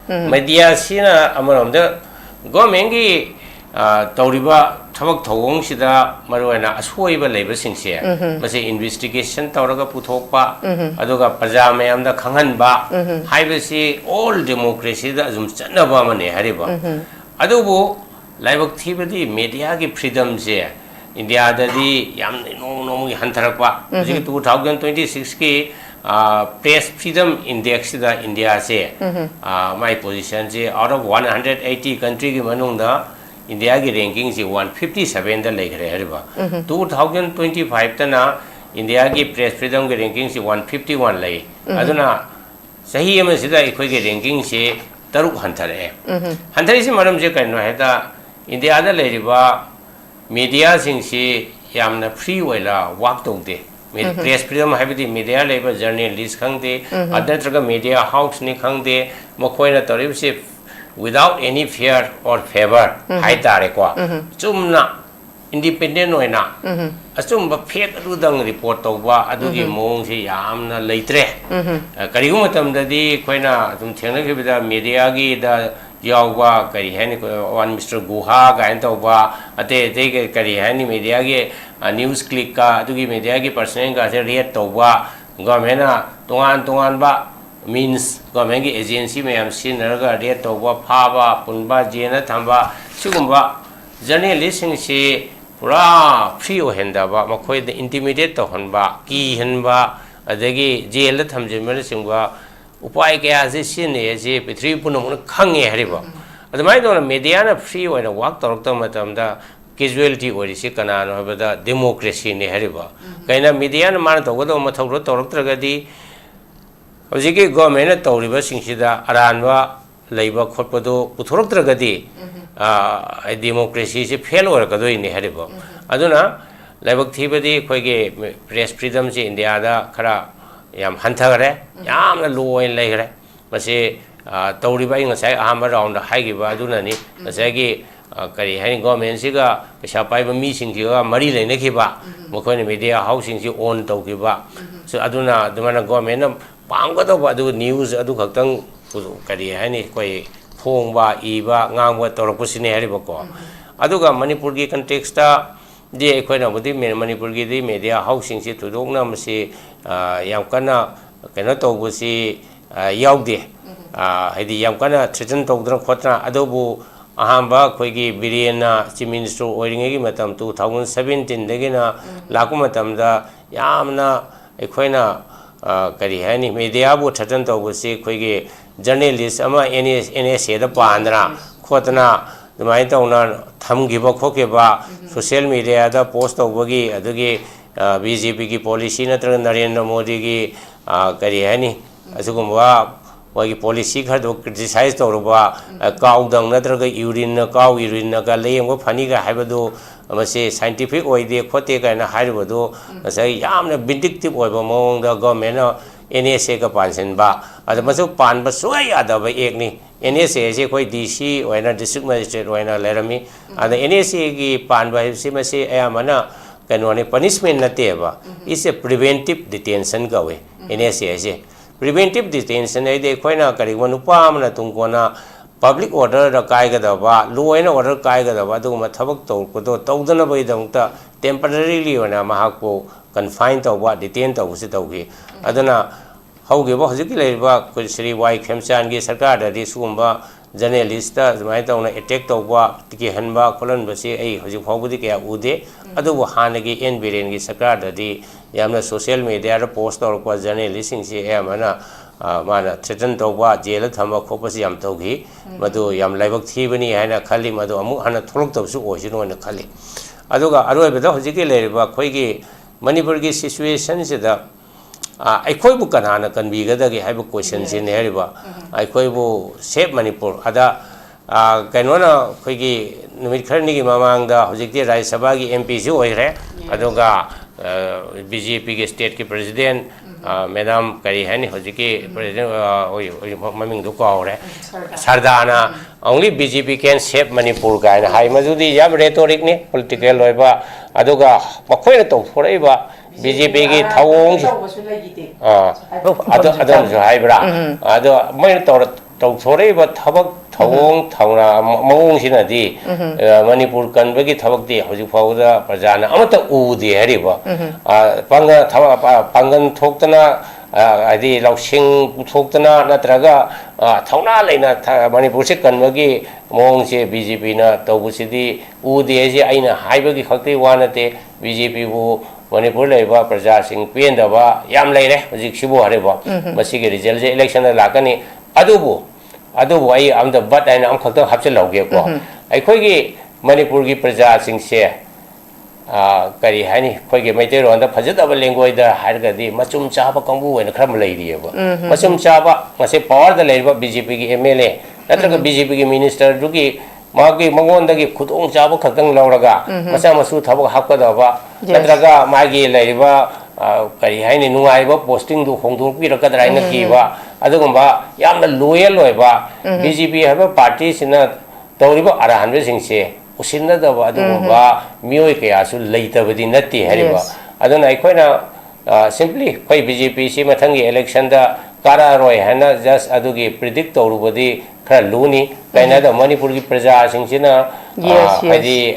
media sina amaramda government gi tawriba thabak thawong sida maruena ashoiba leiba singse mase investigation tawraga puthokpa aduga praja mayamda khanghanba haibasi all democracy da zum chanaba mane hariba adubu laibak thibadi media gi freedom je India dadi yam no hantarakpa ji 2026 ki press freedom index da India se my position je out of 180 country ki manungda India ki ranking is 157 da lekhare hariba 2025 tana India ki press freedom ki ranking is 151 lai aduna sahi ama sida ikoi ki ranking se taruk hantare hantare si maram je kaino heta India da leriba media sing si yamna free wala work tongde press freedom habiti media labor journalist khangde adatraga media house ni khangde mokoina torib se without any fear or favor hai tare kwa chumna independent oina asum ba fake adudang report tawba adugi mong si yamna leitre karigu matam dadi koina tum thengna khibida media gi da yauba kari hani one Mr. Guha gain tawba ate te kari hani media gi news click ka adugi media gi person ga se read tawba government na tongan ba means government gi agency mayam sinaraga read tawba phaba punba jena thamba sigumba journalist sing si pura free ohenda ba makhoi de intimidate to hanba ki hanba adagi jail thamjemel singba upai kaya se sine je pitri punum khange hariba adamai do media na free oina work torokta matamda casualty ori se kana no habada democracy ne hariba kaina media na man to godo mathawro toroktragadi hojiki government na tawriba singsida aranwa leiba khotpado puthoroktragadi democracy se fail orakadoi ne hariba aduna laibak thibadi khoige press freedom se India da khara yam hantagare yamna low in legre mase tawriba ingasai ahamba round haigiba aduna ni masagi kari hani government siga pesa paiba mi singjiga mari leine khiba mokhone media housing si on tawgiba so aduna dumana government na panggodo ba du news adu khaktang kari hani koi phongba iba ngangwa torokpusine hariba ko aduga Manipur gi context ta de khoina budi Manipur gi di media housing si tudokna masi yam kana kena tawbusi yaude haidi yam kana threaten tawdra khotna adobu ahamba khoigi birena chief minister oiringe gi matam 2017 dagina laku matam da yamna khoina kari hani media bu threaten tawbusi khoigi journalist ama NSA da pandra khotna dumai tawna thamgiba khokeba social media da post tawbagi adugi BJP की policy नत्र नरेंद्र मोदी की करी है नी असुगुम्बा वही policy खर दो criticise तौरबा काउदंग नत्र का यूरिन का लेंगो फनी का हाइबदो मसे साइंटिफिक ओइदे खोते का ना हाइबदो मसे यामने विंडिक्टिव ओइबा मोंग द गवर्नमेंट NSA का पानसेनबा अद मसु पानबा सोय आदब एक नी NSA से कोई DC ओइना डिस्ट्रिक्ट मजिस्ट्रेट ओइना लेरमी अद NSA की पानबा से मसे अयामना kanone punishment nateba is a preventive detention gawe NSA se preventive detention ai de khoina kari manupa amna tungkona public order ra kai ga da ba law and order kai ga da ba du ma thabak to ko to tawdana bai dangta temporarily ona mahakpo confine to ba detain to se to gi adana hauge ba hojiki leiba ko Sri Y Khemchan gi sarkar da di sumba journalist mai tawna attack to ba tiki hanba kolan ba se ai hojik phawbudi kya ude adu hanagi en biren gi sarkar da di yamna social media ra post or ko journalist sing se amana mana threaten to ba jail thamba khopas yam to gi madu yam laibak thibani haina khali madu amu hana tholok to su oisi no na khali aduga aroi beda hojiki leiba khoi gi Manipur gi situation se da aikoi bu kanana kanbi ga da gi haiba question sin heriba aikoi bu save Manipur ada kainona khoi gi numit kharni gi mamang da hojikti Rajya Sabha gi MP ju oire aduga BJP gi state ki president madam kari hani hojiki president maming du ko ore Sardana only BJP can save Manipur ga hai majudi yam rhetoric ni political loiba aduga makhoi na to foraiba BJP की थाउंग आदो आदो जो है बरा आदो मैं तो tauthoreba thabak thawong thawna mawongsinadi Manipur kanbagi thabakti hojik phawda prajana amata udi hariba pangan thoktana adi lausing thoktana natraga thawna leina Manipur se kanbagi mawongse BJP na tawbusidi udi ase aina haibagi khakti wanate BJP bu Manipur leba praja sing pendaba yam leire hojik sibu hariba masigi result je election la lakani adubu ai am the but I am khakta hapse lauge ko ai khoi gi Manipur gi praja sing se kari hani khoi gi maite ron da phajadaba lengoi da harga di machum chaba kangbu wen khram leiri ba machum chaba mase power da leiba BJP gi MLA natraga BJP gi minister du gi magi mangon da gi khudong chaba khakang lauraga masa masu thabak hakadaba natraga magi leiba kari haini nungai ba posting du khongdung pi rakadra ina ki ba adugumba yamna loyal loiba BJP haba party sina tawriba arahan be singse usinna da ba adugumba mioi ke asu leita badi natti hariba aduna aikoina simply khoi BJP si mathangi election da kara roi hana just adugi predict tawrubadi khara luni kaina da Manipur gi praja singsina hadi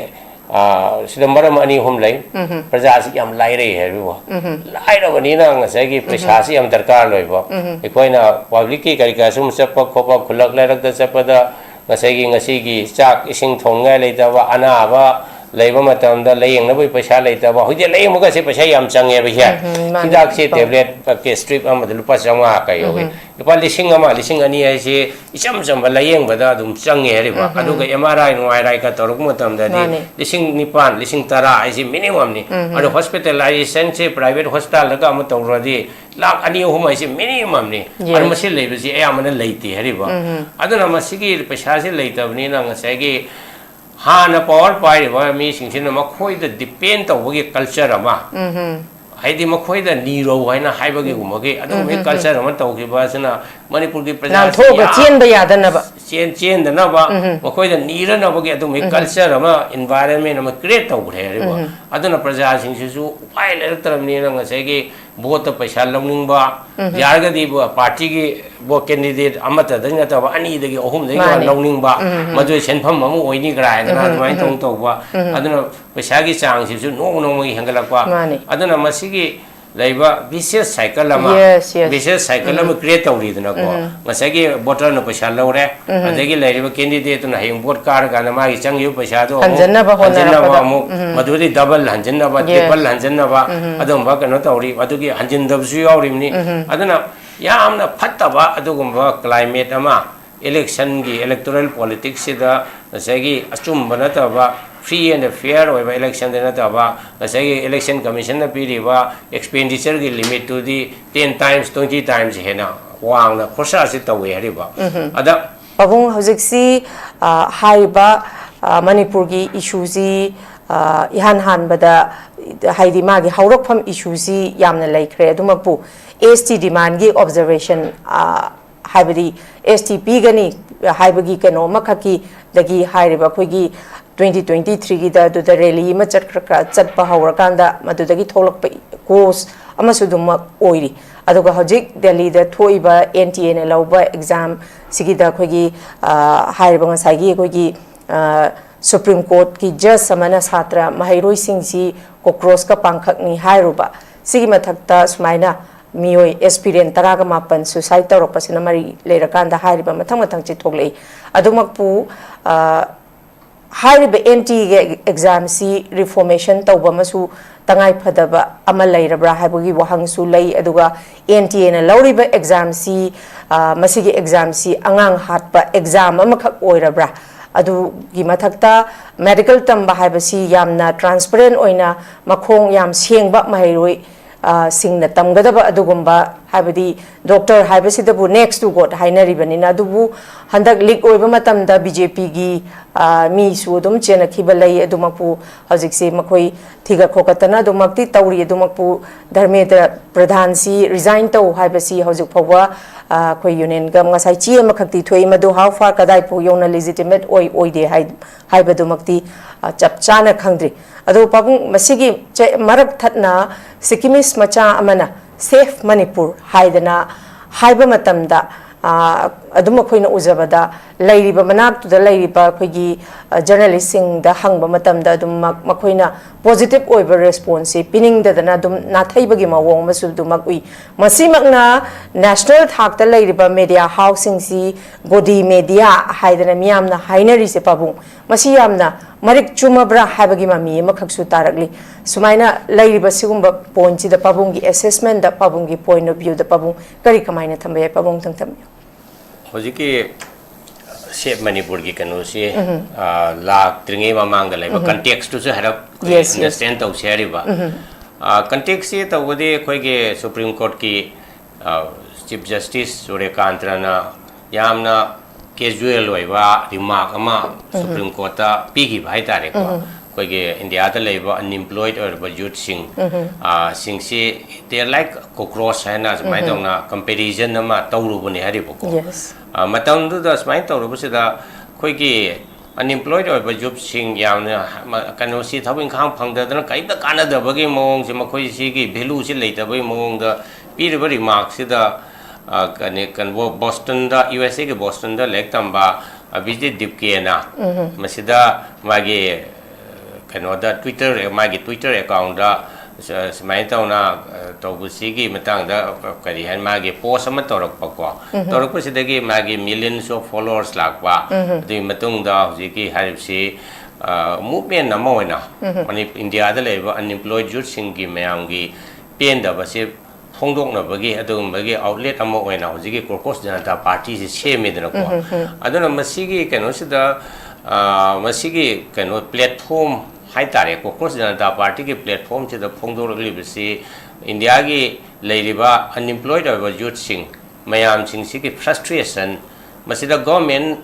Sidamaram ani hum lai praja si yam lai re hai bo lai ra bani na ngasai gi paisa si yam darkar loi bo ekoina public ki kari ka sum sapa khopa khulak lai rak da sapa da ngasai gi chak ising thong ngai lai da ba ana ba leiba matam da leyeng na boi paisa lai da ba hoje leyeng muga se paisa yam change ba hiya hidak se tablet ke strip am da lupa changa ka yo lupa lising ani ai se icham cham ba leyeng ba da dum change heri ba adu ga MRI no MRI ka toruk matam da ni lising nipan lising tara ai se minimum ni adu hospitalization se private hospital ga am tawra di lak ani hum ai se minimum ni ar masil leiba si ayamana leiti heri ba adu na masigi paisa se leita bani na ngasai gi Hana power pai ba mi singsin ma khoi da depend tawgi culture ama haidi ma khoi da niro haina haibagi gumagi adu me culture ama tawgi ba sana Manipur gi praja tho ga chen ba ya da na ba chen da na ba ma khoi da nira na bagi adu me culture ama environment ama create tawgre ba adu na praja singsi su pai le taram ni na ngasai gi vote paisa longning ba yarga di ba party gi bo candidate amata da na ta ba ani da gi ohum da gi longning ba madu senpham amu oini gra na mai tong to ba aduna paisa gi chang si su no gi hangalak ba aduna masigi leiba vicious cycle ama vicious cycle ama create tawri dana ko masagi voter na paisa lore adagi leiba candidate na heng vote kar ga na ma gi chang yu paisa do hanjanna ba amu maduri double hanjanna ba triple hanjanna ba adum ba kano tawri adugi hanjin dab su yawrimni aduna yamna phatta ba adugumba climate ama election gi electoral politics da masagi achum banata ba free and fair over election dena ta ba masagi election commission na piri ba expenditure gi limit to the 10 times 20 times hena wang na khosa si tawe hari ba ada pabung hojik si haiba Manipur gi issue si ihan bada haidi ma gi haurakpham issue si yamna laikre adumapu ST demand gi observation haibadi STP gani haibagi kano makhaki dagi hairiba khoigi 2023 gi da du da rally ma chatpa haurakanda madudagi tholakpa course amasu dum oiri aduga hojik Delhi da thoiba NTA ne lauba exam sigi da khoigi hairiba ngasagi khoigi Supreme Court ki judge samana satra mahairoi singsi cockroach ka pangkhakni hairuba sigi mathakta sumaina mioi aspirant taraga mapan suicide tawrok pasina mari leirakanda hairiba mathang chi thoklei adumakpu hairiba NT exam si reformation tawba masu tangai phadaba ama leirabra haibagi wahang su lei aduga NTA na lauriba exam si masigi exam si angang hatpa exam amakhak oirabra adu gi mathakta medical tamba haibasi yamna transparent oina makhong yam sengba mahairoi singna tamgadaba adugumba habadi doctor habasi dabu next to god hainari banina dubu handak lik oiba matamda BJP gi mi su dum chena khibalai adumapu hojikse makhoi thiga khokatana dumakti tawri adumapu dharmedra pradhan si resign to habasi hojik phawa khoi union gam ngasai chi amakhakti thoi madu how far kadai pu yona legitimate oide haibadumakti chapchana khangdri adu pabung masigi marak thatna Sikimis macha amana safe Manipur haidana haiba matamda adum akhoi na ujabada lairiba manak tu da lairiba akhoi gi journalist sing da hangba matam da adum makhoi na positive oiba response pining da na adum na thaiba gi mawong masu du makui masi makna national thak ta lairiba media housing si godi media haidana miyam na hainari se pabung masi yamna marik chuma bra habagi mami makhaksu tarakli sumaina lairiba sigumba point si da pabung gi assessment da pabung gi point of view da pabung kari kamaina thambaya pabung thang tham hojiki shape manipur gi kanu si lak tringe mamang da laiba context to se harap understand to share ba context se to wodi khoi ge supreme court ki chief justice Suryakantrana yamna casual oiba remark ama supreme court ta pigi bhai tare ko koi ge india ta laiba unemployed or youth sing si they are like cockroach haina mai dong na comparison ama tawru bune hari boko matang du da smai tawru bu da koi ge unemployed or youth sing yamna kanu si thabin khang phang da na kai da kana da bagi mong si makoi si gi value si leita bai mong da pi ri remark si da kan wo Boston da USA ke Boston da lek tamba visit dipke na masida magi kanoda Twitter magi Twitter account da smai taw na tobusi gi matang da kari han magi post ama torok pa ko torok sida gi magi millions of followers lak ba di matung da ji ki haripsi movement na mo na mani India da leba unemployed youth sing gi mayam gi pen da ba se phong na bagi adum bagi outlet amo oina hojigi Caucus Janata Party si seme dana ko aduna masigi kano sida masigi kano platform hai tare Caucus Janata Party ki platform sida phongdor libsi India gi leiriba unemployed or youth sing mayam sing si ki frustration masida government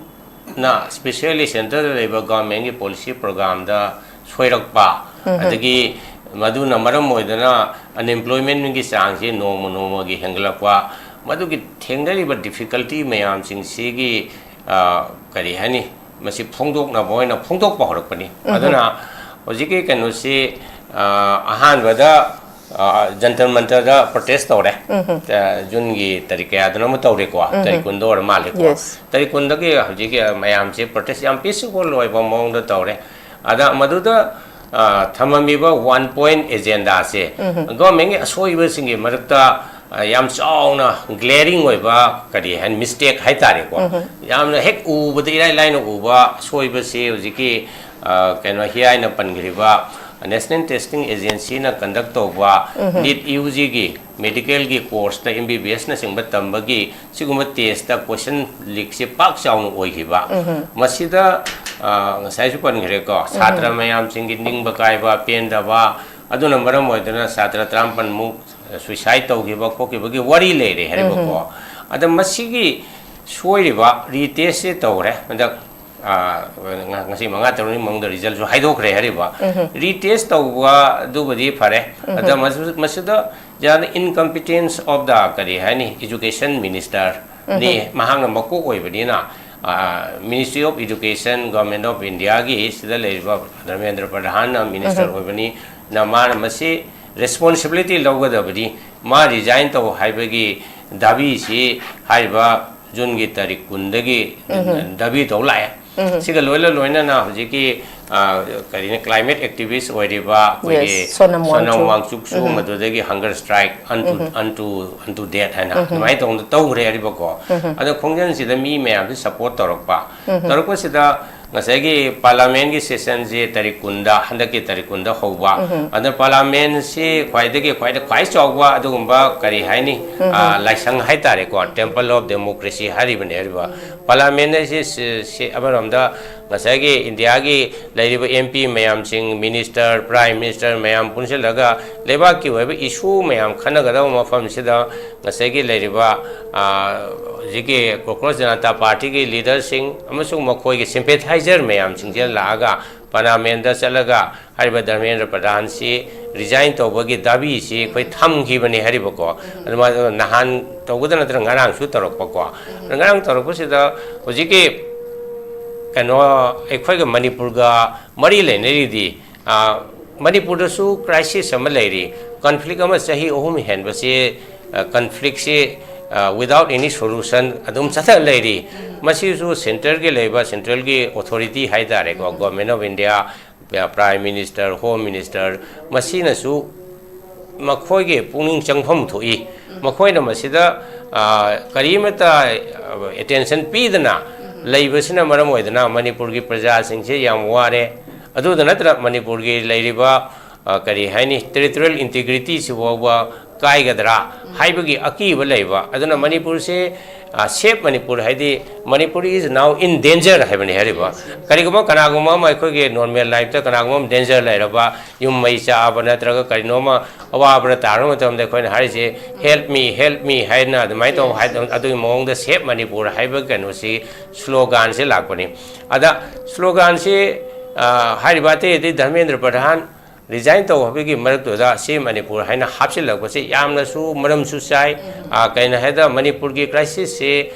na especially center leba government ki policy program da soirak pa adagi maduna maram moidana unemployment ngi sangse no gi henglakwa madu gi thengnari ba difficulty mayam sing si gi kari hani masi phongdok na boina phongdok pa horak pani aduna hojiki kanu si ahan wada jantar mantar da protest tore jungi tarike aduna ma tore ko tarikun do male ko tarikun da gi hojiki mayam se protest yam peaceful loi ba mong da tore ada madu da thamamiba 1 point agenda se government asoi singi marakta yam chauna glaring oiba kadi han mistake hai tare ko yam hek u budi line u ba soiba se hojiki kano hiai na pangriba national testing agency na conduct toba NEET UG gi medical gi course ta MBBS na singba tambagi siguma test ta question leak se pak chaung oi hiba masida ngasai su pan ngre ko satra mayam singi ning ba kai ba pen da ba aduna maram moidana satra trampan mu suicide to gi ba ko ki ba gi wari le re hari ba ko adam masigi soi ba retest se tore anda ngasi manga taruni mong the result so haidok re hari ba retest to wa du badi phare ada masida jan incompetence of the kari hani education minister ni mahang mako oi badi na Ministry of Education Government of India gi sida leiba Dharmendra Pradhan minister oi bani na mar masi responsibility logada badi ma resign to haibagi dabi si haiba jun gi tarik kundagi dabi to lai siga loina na hojiki karine climate activist oiriba kogi sonam wangchuk su madudagi hunger strike unto death hana mai tong to gre ariba ko ada khongjan sida mi mayam support torokpa sida ngasagi parliament gi session je tarikunda handaki tarikunda hoba ada parliament si khwaida khwai chawwa adugumba kari haini laisang hai tare ko temple of democracy haribane ariba parliament si abaramda ngasagi india gi lairiba mp mayam sing minister prime minister mayam punsilaga leba ki weba issue mayam khanagada mafam sida ngasagi lairiba jiki Caucus Janata Party ki leader sing amasung makhoi ki sympathizer mayam sing je laga parliament da chalaga hariba Dharmendra Pradhan si resign to bagi dabi si khoi tham gi bani hariba ko aduma nahan to gudana tra ngarang su torok pa ko ngarang torok ko sida hojiki kano ekhoi ga Manipur ga mari le ne ri di Manipur da su crisis ama le ri conflict ama sahi ohum hen ba si conflict si without any solution adum chatha leiri masi su center ge leiba central ge authority haidare ko government of India prime minister home minister masi na su makhoi ge puning changpham thoi makhoi na masida karimata attention pidana leibasina maram oidana Manipur gi praja singse yam ware adu da natra Manipur gi leiriba kari haini territorial integrity si wa kai gadra haibagi akiba leiba aduna Manipur se shape Manipur haidi Manipur is now in danger haibani hariba kariguma kanaguma mai ko ge normal life ta kanaguma danger lairaba yum mai cha abana traga karinoma awa abana taru matam de koin harise help me haina the mai to adu mong the shape Manipur haiba kanu si slogan se lakpani ada slogan se hariba te Dharmendra Pradhan resign to habigi marak to da se Manipur haina hapsil lagpase yamna su maram su sai kaina haida Manipur gi crisis se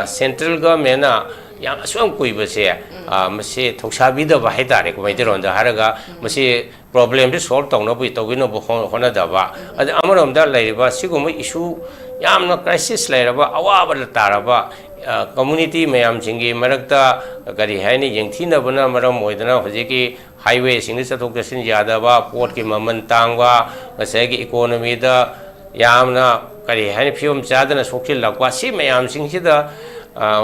central government na yam aswam kuiba se mase thoksabi da ba haidare ko maidiron da haraga mase problem de solve tawna bu tawino bu hona da ba ad amarom da lairiba siguma issue yamna crisis lairaba awaba taraba community mayam singi marakta kari haini yengthina bana maram moidana hojiki highway sing chathok chasin yada ba port ki maman tangwa ngasai ki economy da yamna kari haini fium chadana sokil lakwa si mayam sing sida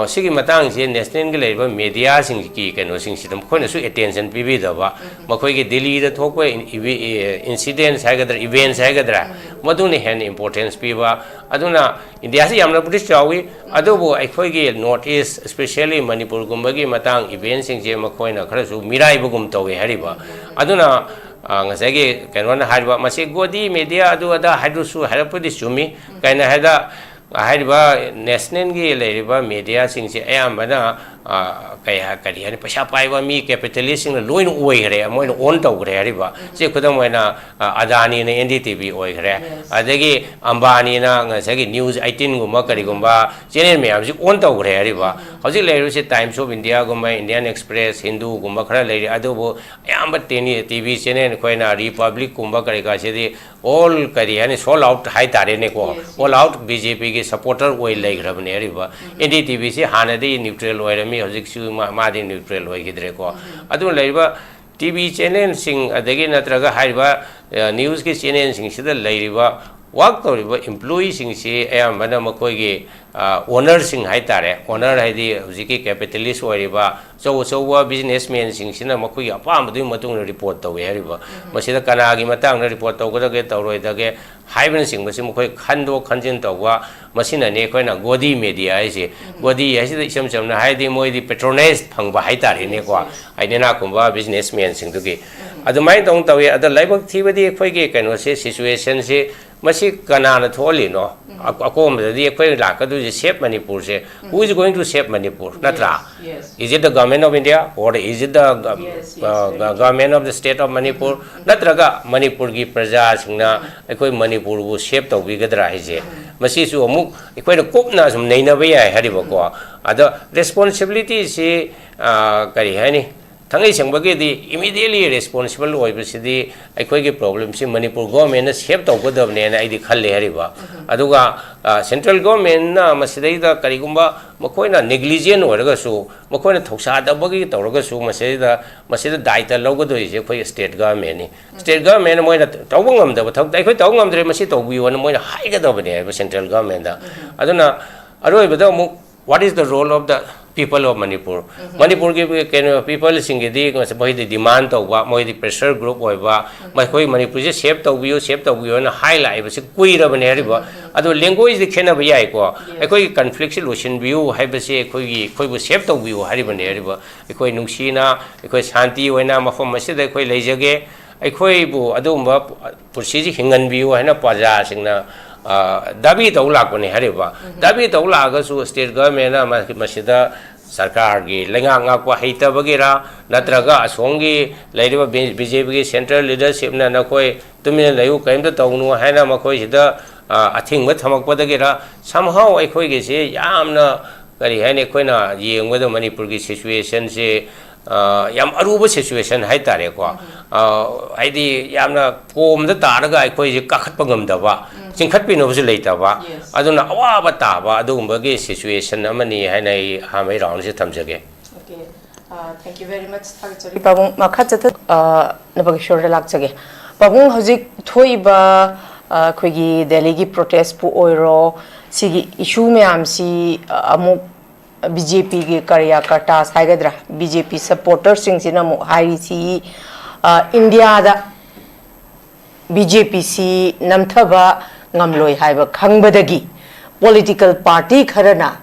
sigi matang se national ge leiba media sing ki keno sing sidam khona su attention pibi da ba makhoi ge Delhi da thokwa incidents hagadra events hagadra maduni hen importance piba aduna India se yamna British chawi adubo akhoi ge north east especially Manipur gumba gi matang events sing je makhoi na khara su mirai bugum tawi hariba aduna ngasai ge keno na hariba mase godi media adu ada hydrosu harapudi sumi kaina hada hariba national gi leiriba media sing se ayambana kaya kari hani pasha paiba mi capitalist sing loin oi gre moin on taw gre hariba se khudam moina Adani na NDTV oi gre adagi Ambani na ngasagi news 18 gumba kari gumba channel me amsi on taw gre hariba hoji leiru se Times of India gumba Indian Express Hindu gumba khara leiri adubo ayamba TV channel koina Republic gumba kari ka se di all kari hani sold out hai tare ne ko all out BJP ge supporter oi lai grabne hariba NDTV se hanadi neutral oi rami hojik su madi neutral oi gidre ko adu leiba TV channel sing adagi natraga hariba news ke channel sing sida leiba work toriba employee sing se ayambana makoi ge owner sing hai tare owner haidi hojiki capitalist oiriba so businessman sing sina makoi apam du matung report tawe hariba masida kanagi matang na report tawgada ge tawroi dage haiben sing masi makoi khando khanjin tawwa masina ne koina godi media aise godi aise isam samna haidi moi di patronage phangba hai tare ne ko aidena kumba businessman sing dugi adumai tong tawe ada laibak thibadi khoi ge kano se situation se masi kanana tholi no akom the khoi lakadu shape Manipur se who is going to shape Manipur natra is it the government of India or is it the government of the state of Manipur natraga Manipur gi praja singna khoi Manipur bu shape to bi gadra hise masi su amuk khoi kopna sum neina ba ya hariba ko ada responsibility se kari hani thangai sangbage di immediately responsible oibasidi akhoi ge problem si Manipur government na shape to godabne na idi khalle hariba aduga central government na masidai da karigumba makoina negligent oraga su makoina thoksa da bagi tawraga su masida daita logodo ise khoi state government ni state government moina tawbangam da thok dai khoi tawngam dre masi tawbi won moina haiga da bane central government da aduna aroi bada mu what is the role of the people of Manipur Manipur ke people singi di moi di demand to wa moi di pressure group oi ba mai khoi Manipur je shape to view na highlight ba se kui ra bane ri ba ado language di khena ba yai ko khoi conflict solution view hai ba se khoi bu shape to view hari bane ri ba khoi nungsi na khoi shanti oina mafam mase da khoi leijage khoi bu ado ba pursi ji hingan view hai na paja singna dabi to lakone hariba dabi to laga su state government na masida sarkar gi lenga nga ko haita bagira natraga asongi leiriba BJP gi central leadership na nakoi tumina layu kaimda tawnu haina makoi sida athing ma thamak padagira somehow ai khoi gi se yamna kari hai ne koina yengwada Manipur ki situation se yam aruba situation hai tare ko haidi yamna kom da taraga aikoi je kakhat pangam da ba chingkhat pi no bu lei ta ba aduna awa ba ta ba adugumba ge situation amani hai nei ha mai round se thamjage. Okay, thank you very much. Sorry, Pabung makhat Nabakishore Retd. Pabung hojik thoiba khoi Delhi gi protest pu oiro sigi issue me amsi amuk BJP gi karyakata saigadra BJP supporters sing sina mu hai si India da BJP si namthaba ngamloi haiba khangbadagi political party kharana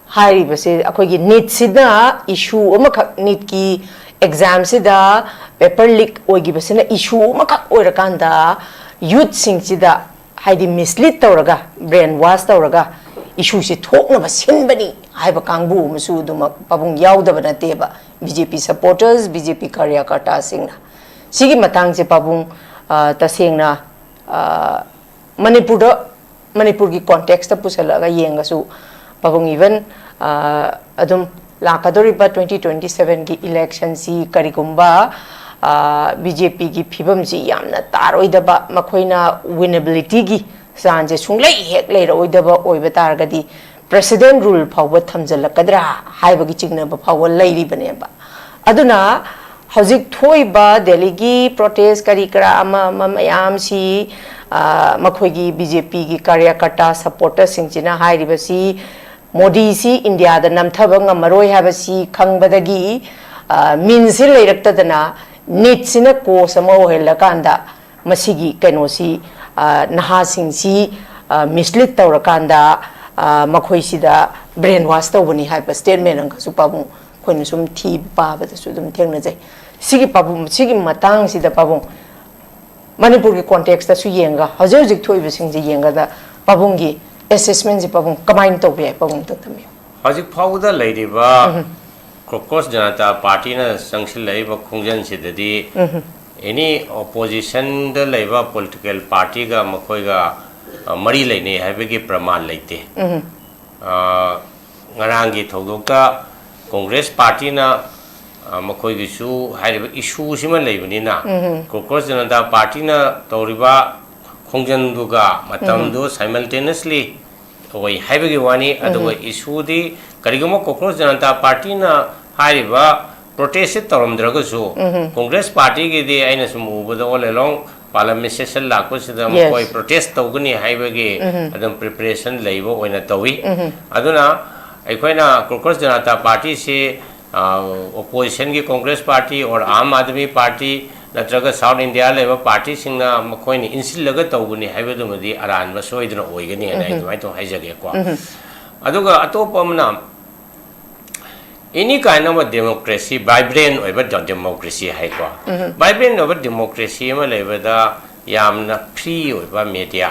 hari base akhoi gi NEET sida issue amakak NEET ki exam sida paper leak oigi basina issue amakak oirakanda youth sing sida haidi mislead tawraga brainwash tawraga issue si thokna basinbani haiba kangbu musu duma pabung yaudaba nateba BJP supporters BJP karyakata singna sigi matang se pabung tasengna Manipur ki context ta pusalaga yengasu pabung even adum lakadoriba 2027 ki election si karigumba BJP ki phibam si yamna taroidaba makhoina winnability gi sanje sunglai hek leira oidaba oiba targadi president rule phawba thamjalakadra haiba gi chingna ba phawwa leiri baneba aduna hojik thoiba Delhi gi protest kari kara ama mayam si makhoigi BJP gi karyakata supporter singchina hairiba si Modi si India da namthaba ngamaroi habasi khangbadagi minsi leiraktadana NEET sina course ama ohelakanda masigi kenosi naha singsi mislead tawrakanda makhoi sida brainwash tawbani haiba statement ang kasu pabung khoina sum thi paba da su dum thengna jai sigi pabung sigi matang sida pabung Manipur ki context ta su yenga hajojik thoiba singji yenga da pabung gi assessment ji pabung kamain to be pabung ta tami hajik phawda leiriba Crocus Janata Party na sangsil leiba khungjan sidadi any opposition da leiba political party ga makhoi ga mari leine haibegi praman leite ngarangi thodokta Congress Party na makhoi gi su haiba issue sima leibani na Crocus Janata Party na toriba khungjan duga matam do simultaneously oi haibegi wani aduga issue di karigama Crocus Janata Party na haiba protest taramdragasu Congress Party gi di aina sumu bada all along parliament session lakko sida koi protest tawgani haibagi adam preparation leibo oina tawi aduna aikoina Crocus Janata Party se opposition gi Congress Party or Aam Aadmi Party natraga South India leba party singna makoini insil laga tawgani haibadu madi aran ba soidna oigani ana idumai to haijage ko aduga atopa amna any kind of a democracy vibrant over democracy hai ko vibrant over democracy ma leba yamna free over media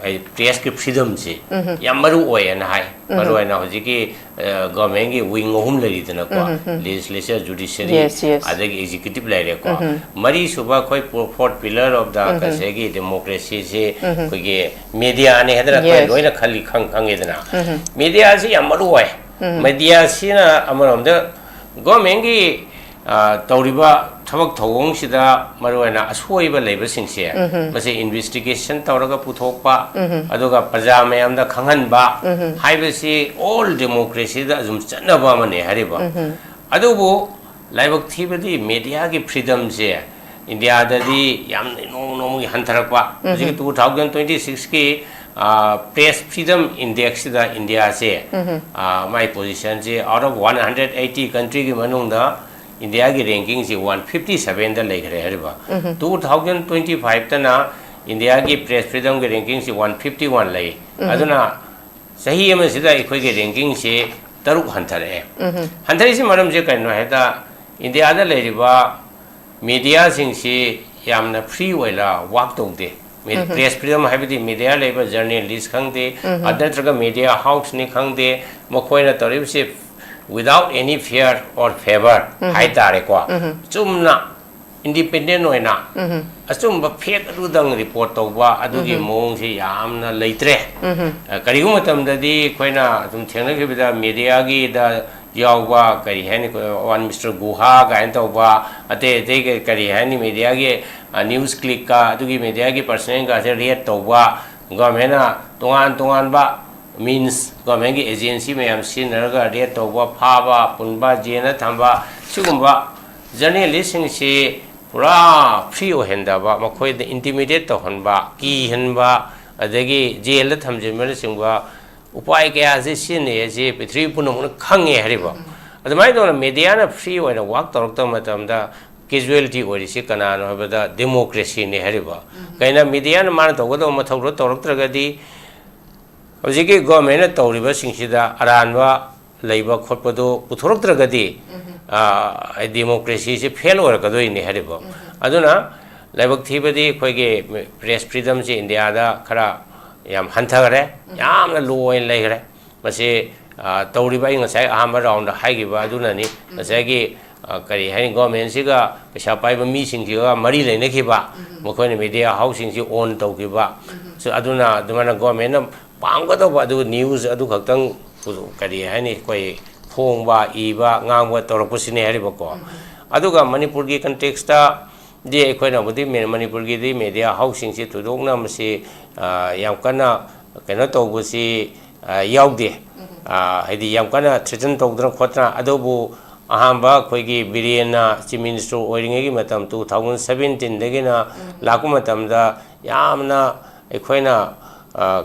ai press ki freedom ji yamaru oyan hai maru ana hojiki government gi wing hum lari dana ko legislature judiciary adagi executive lai ko mari suba khoi fourth pillar of the kasegi democracy se kogi media ne hadra khoi loina khali khang edana media ji yamaru oy media sina amarom da government gi tawriba thabak thawong sida maruana ashoiba leiba singse mase investigation tawraga puthokpa aduga praja mayam da khanghan ba haibasi all democracy da zum chanaba mane hariba adubu laibak thibadi media gi freedom je India da di yam no gi hantarakpa ji 2026 ki press freedom index da India se my position je out of 180 country gi manung da India ki ranking is 157 da lek rahe hariba 2025 ta na India ki press freedom ki ranking is 151 lai aduna sahi ama sida ikoi ki ranking se taruk hanthare hanthari se maram je kaino heta India da leriba media sing se yamna free oila work tongde press freedom habiti media leba journalist khangde adatraga media house ni khangde mokoina tarib se without any fear or favor hai tare ko chumna independent oina asum ba fake adu dang report tawba adugi mong si yamna leitre kari gu matam da di koina tum thengna ke bida media gi da yawba kari hani one Mr. Guha ga en tawba ate te kari hani media gi news click ka adugi media gi person ga se read tawba government na tongan ba means government gi agency mayam sinaraga read tawba phaba punba jena thamba sigumba journalist sing si pura free ohendaba makhoi de intimidate to hanba ki hanba adagi jail la thamjimel singba upai kaya se sine je pitri punum khange hariba adamai do media na free oina work torok matam da casualty ori si kana no habada democracy ne hariba kaina media na man to godo mathau ro torok tragadi hojiki government na tawriba singsida aranwa leiba khotpado puthorok tragadi democracy se fail or kadoi ni haribo aduna laibak thibadi khoige press freedom se india da khara yam hanthagare yamna low in legre mase tawriba ngasai ahamba round haigiba aduna ni ngasai gi kari hani government siga pesa paiba mi singjiga mari leine khiba mokhoi media housing si on tawgiba so aduna dumana government na panggodo ba du news adu khaktang kari hani koi phongba iba ngangwa torokpusine haribako aduga manipur gi context ta de ekhoina budi manipur gi di media housing si tudokna masi yam kana kena tawbusi yaude haidi yam kana threaten tawdra khotna adobu ahamba khoigi birena chief minister oiringe gi matam 2017 dagina laku matam da yamna ekhoina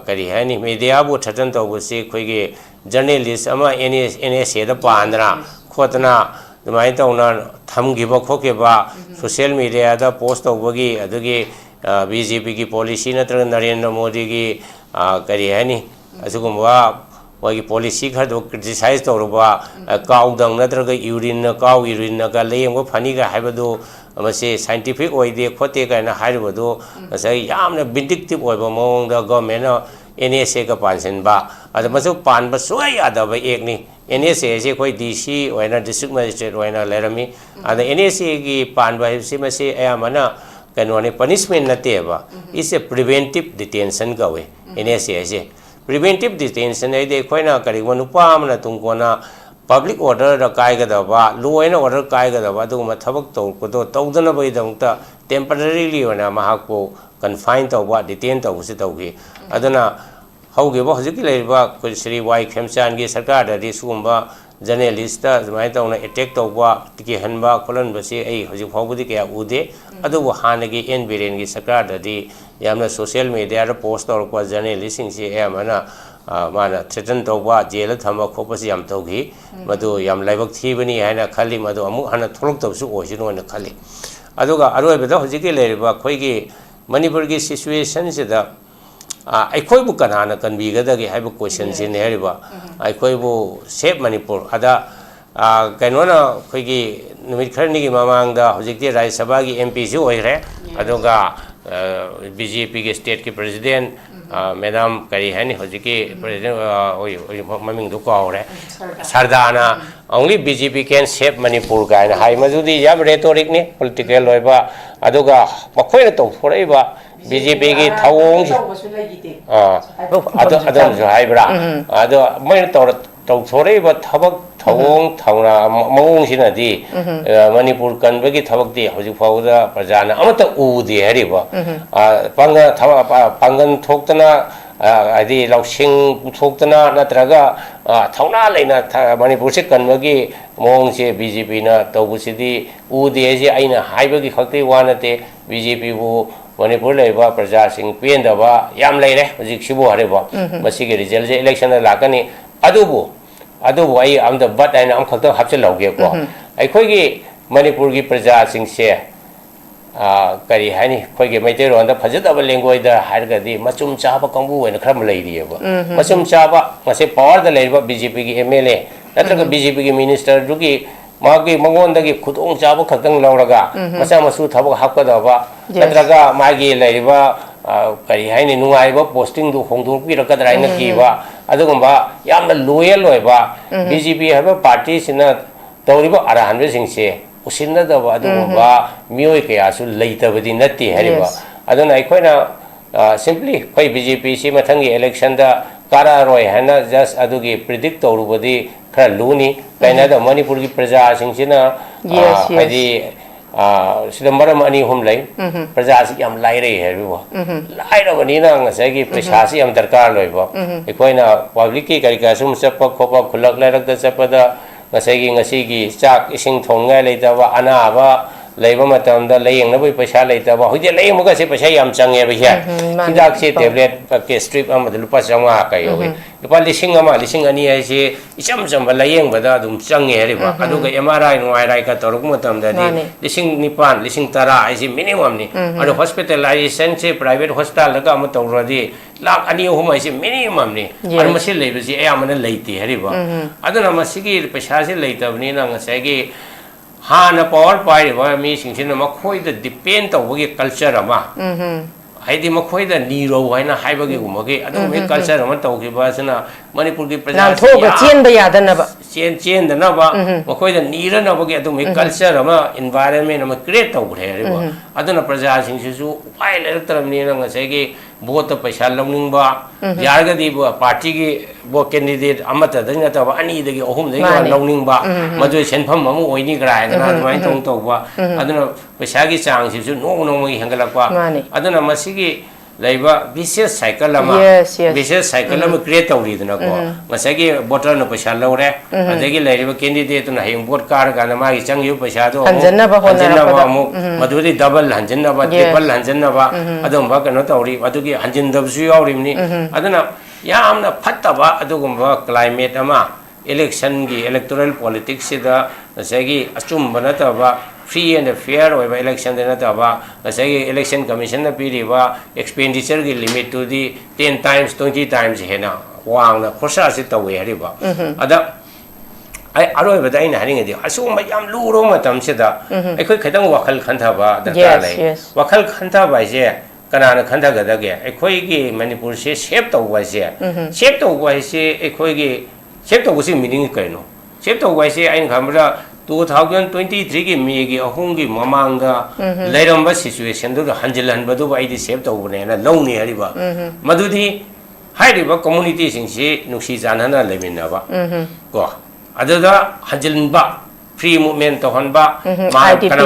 kari hani media bu threaten tawbusi khoigi journalist ama NSA da pandra khotna dumai tawna thamgiba khokeba social media da post tawbagi adugi BJP gi policy natra Narendra Modi gi kari hani asugumwa wagi policy khar do criticize tawruba kaudang natra ga urine ga leyam phani ga haibadu amase scientific oide khote ga na haibadu asai yamna vindictive oiba mong da government NSA ka pansen ba ada masu pan ba soy ada ba ek ni NSA se koi DC oina district magistrate oina lerami ada NSA gi pan ba se mase ayamana kanone punishment na te ba is a preventive detention ka we NSA se preventive detention ai de koina kari wanu pa amna tungkona public order da kai ga da ba law and order kai ga da ba du ma thabak to ko to tawdana bai dangta temporarily ona mahakpo confine to ba detain to se to gi aduna hauge ba hojiki leiba ko Sri Y Khemchan gi sarkar da di sumba journalist ta mai to na attack to ba tiki hanba kolan ba se ai hojik phawbudi kya ude adu hana gi en biren gi sarkar da di yamna social media ra post to ko journalist sing se amana mana threaten to ba jail thamba khopasi yam to gi madu yam laibak thibani haina khali madu amu hana tholok to su oisi no na khali aduga aroi ba hojiki leiba khoi gi Manipur gi situation se da aikoi bu kanana kanbiga da gi haiba question sin heriba aikoi bu save Manipur ada kainona khoi gi numit kharni gi mamang da hojikti Rajya Sabha gi MP ju oire aduga BJP gi state ki president madam kari hani hojiki president maming du ko ore Sardana only BJP can save Manipur ga na hai majudi yam rhetoric ni political loiba aduga makhoi na to foraiba BJP gi thawong adom jo haibra ado mai to thoraiba thabak thawong thawna mawong sina di Manipur kanba gi thabak di hojik phawda prajana amata udi hariba pangan thoktana adi lausing thoktana natraga thawna leina Manipur se kanba gi mawong se BJP na tawbusidi udi je aina haiba gi khakti wanate BJP bu Manipur leiba praja sing pendaba yam leire hojik sibu hariba masigi result je election la lakani adubu ai am the but aina am khakta hapse lauge ko ai khoi gi Manipur gi praja sing se kari hani khoi gi maite ron da phajadaba lengoi da harga di machum chaba kambu ena khram leiri ba machum chaba mase power da leiba BJP gi MLA natraga BJP gi minister du gi magi mangon da gi khudong chaba khakang lauraga masa masu thabak hakadaba natraga magi leiba kari haini nungai ba posting du khongdung pi rakadra ina ki ba adugumba yamna loyal loiba BJP haba party sina tawriba arahan be singse usinnadaba adugumba mioi kayasu leitabadi natti hariba aduna aikoina simply khoi BJP si mathangi election da kararoi hana just adugi predict tawrubadi khara luni kaina da Manipur gi praja singsina hadi sida maram ani hum lai praja si yam lai re hariba lai ra bani na ngasai gi paisa si yam darkar loiba aikoina public ki karika sum chappa khopa khulak lai rak da chappa da ngasi gi chak ising thongai leitaba anaba leiba matamda layeng na boi paisa leitaba hoje layeng muga se paisa yam change ba ya hidak se tablet ke strip amad lupa changa kai hoge lupa lising ani ai se icham cham ba layeng ba da dum change heriba adu ga MRI no MRI ka toruk matamda ni lising nipan lising tara ai se minimum ni adu hospitalization se private hospital la ka ma tawradi lak ani hum ai se minimum ni ar masi leiba si ayamana leiti heriba adu na masigi paisa se leitabni na ngasai gi hana power pai ba mi singsin ma khoi da depend tawgi culture ama haidi ma khoi da niro haina haibagi gumagi adu me culture ama tawgi ba sana Manipur gi praja na thoga chen ba yadana ba chen da na ba ma khoi da nira na bagi adu me culture ama environment ama create tawgre re ba adu na praja singsi su pai le taram ni na ngasai gi vote paisa longning ba yarga di ba party gi bo candidate amata dang ta ba ani dagi ohum dagi longning ba madu senpham amu oini gra na mai tong to ba aduna paisa gi chang si su no mo hangalak ba aduna masigi laiba vicious cycle ama vicious cycle ama create tawri dana ko masagi voter na paisa lore adagi laiba candidate na heng vote kar ga na ma gi chang yu paisa do hanjanna ba amu maduri double hanjanna ba triple hanjanna ba adum ba kano tawri adugi hanjin dab su yawrimni aduna yamna phattaba adugumba climate ama election gi electoral politics da masagi achum banata ba free and fair over election dena taba asagi election commission na piri ba expenditure gi limit to the 10 times 20 times hena wang na khosa se tawe hari ba ada ai aroi ba dai na haring di asu ma yam lu ro ma tam se da ai khoi khadang wakhal khantha ba da ta lai wakhal khantha ba je kana na khantha ga da ge ai khoi gi Manipur se shape to ba se shape to ba se ai khoi gi shape to si meaning kai no shape to ba se ai khamra 2023 ki May ki ahung ki mamanga lairamba situation do hanjilan badu ba idi save to ne na longni hariba madudi hairiba community sing si nuksi janana lemina ba ko adada hanjilan ba free movement to honba ma kana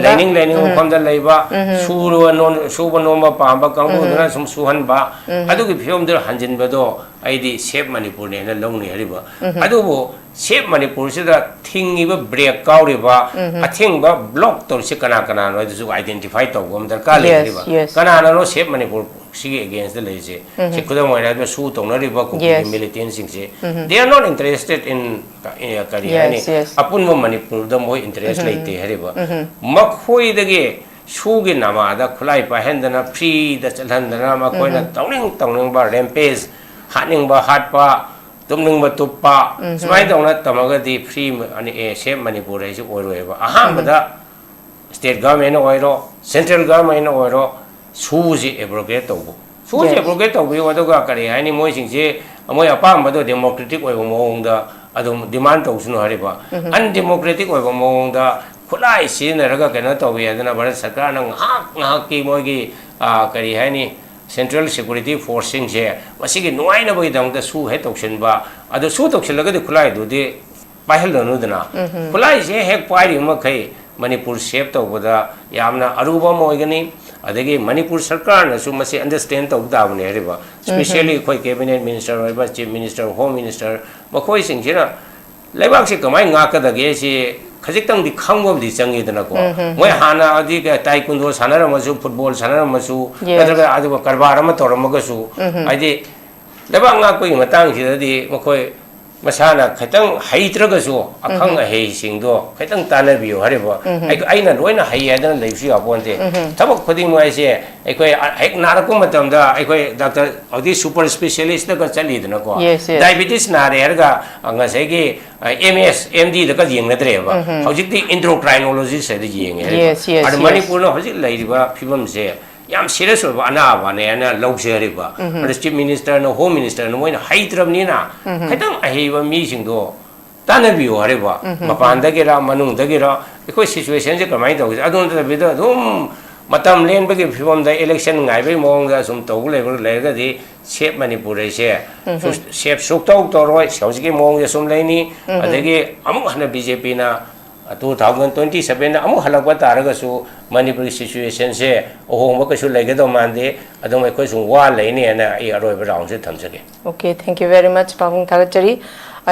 lining from the labor suba nomba pamba kangu na sum suhan ba adu ki film der hanjin bado aidi save Manipur ne na longni hariba adu bo save Manipur sida thingi ba break kauri ba athing ba block to se kana no su identify to gom dar ka le hariba kana no save Manipur sigi against the lazy se kuda mo ra su to na riba ko militants sing se they are not interested in kariyani apun mo Manipur da mo interest leite hariba makhoi dage sugi nama da khulai pa hendana free da chalhandana ma koina tawning ba rampage haning ba hat pa tumning ba tuppa smai dongna tamaga di free ani save Manipur ai su oiroi ba aham da state government oiro central government oiro suji abrogate to suji abrogate to bi wado ga kari ani moi sing je moi apam ba do democratic oibo mong da adum demand to sunu hari ba undemocratic oibo mong da khulai sin raga kana to bi adana Bharat sarkar na ngak ki moi gi kari hani central security forcing je wasigi nuai na boi dang da su he tokshin ba adu su tokshin laga de khulai du de pahel no dana khulai je hek pai ma khai Manipur shape to boda yamna aruba mo igani adagi Manipur sarkar na su masi understand to da ne riba especially khoi cabinet minister or chief minister home minister ma khoi sing jina leibak se kamai nga ka da ge si khajik di khangom di changi dana ko moi hana adi ka taekwondo sanara masu football sanara masu kadra adu karbar ma toram ga su adi leibak nga ko matang si di ma khoi masana khatang haitraga su akhang hei singdo khatang tanabiyo hariba aina loina hai adana leifsi aponte tabak khodi mo aise ekoi hek narakum matamda ekoi doctor odi super specialist da chali dana ko diabetes na re erga anga segi MS MD da ka yeng na dreba hojik di endocrinologist se di yeng ar Manipur no hojik laiba phibam se yam serious ba ana ba ne ana luxury ba chief minister no home minister no moina haitram ni na khatang ahi ba mi sing do तानबियो हरेबा मपानदगिरा मनुंगदगिरा एखोय situation से कमाई तौगे अदुन तबिदो अदुम मतम लेनबगे फिवमदा इलेक्शन गायबे मोंगा सुम तौग लेगदि सेफ मणिपुर से सेफ सुक्तौ तौरोय सौजिगे मोंगे सुम लेनी अदगी अमुक हन बीजेपी ना 2027 अमुक हलकबा तारगसु मणिपुर सिचुएशन से ओहोंबा कछु लेगदो मानदे अदुम एखोय सुम वा लेनी ना ए अरोय राउंड से थमसगे okay thank you very much पाबुंग थागचरी